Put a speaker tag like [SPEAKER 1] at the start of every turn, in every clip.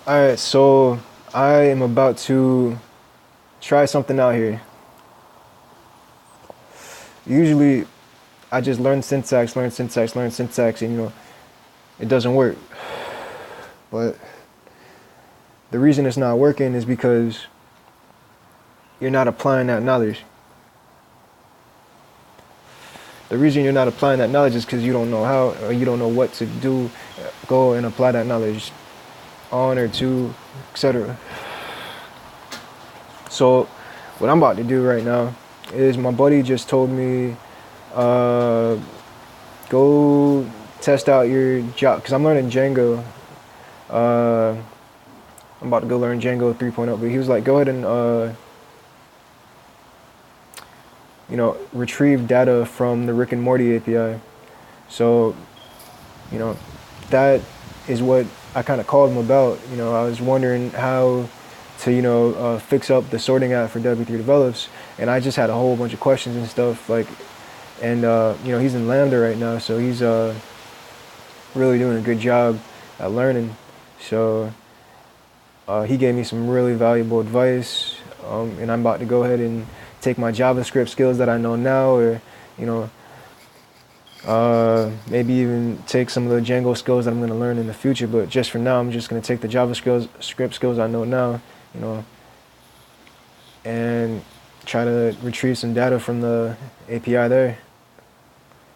[SPEAKER 1] Alright, so I am about to try something out here. Usually, I just learn syntax, and it doesn't work. But the reason it's not working is because you're not applying that knowledge. The reason you're not applying that knowledge is because you don't know how, or you don't know what to do. Go and apply that knowledge on or to, etc. So, what I'm about to do right now is my buddy just told me, go test out your job, because I'm learning Django. I'm about to go learn Django 3.0, but he was like, go ahead and retrieve data from the Rick and Morty API. So, that is what I kind of called him about. I was wondering how to, fix up the sorting app for W3 Develops, and I just had a whole bunch of questions and stuff, and he's in Lambda right now, so he's really doing a good job at learning. So he gave me some really valuable advice, and I'm about to go ahead and take my JavaScript skills that I know now, or maybe even take some of the Django skills that I'm going to learn in the future. But just for now, I'm just going to take the JavaScript skills I know now, and try to retrieve some data from the API there.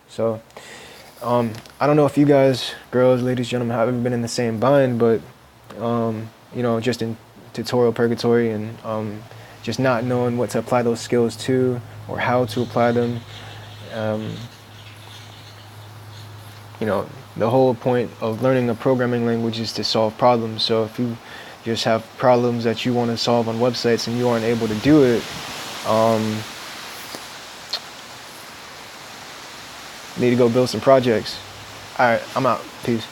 [SPEAKER 1] So I don't know if you guys, girls, ladies, gentlemen, have ever been in the same bind, but just in tutorial purgatory, and just not knowing what to apply those skills to or how to apply them. The whole point of learning a programming language is to solve problems. So if you just have problems that you want to solve on websites and you aren't able to do it, need to go build some projects. All right, I'm out. Peace.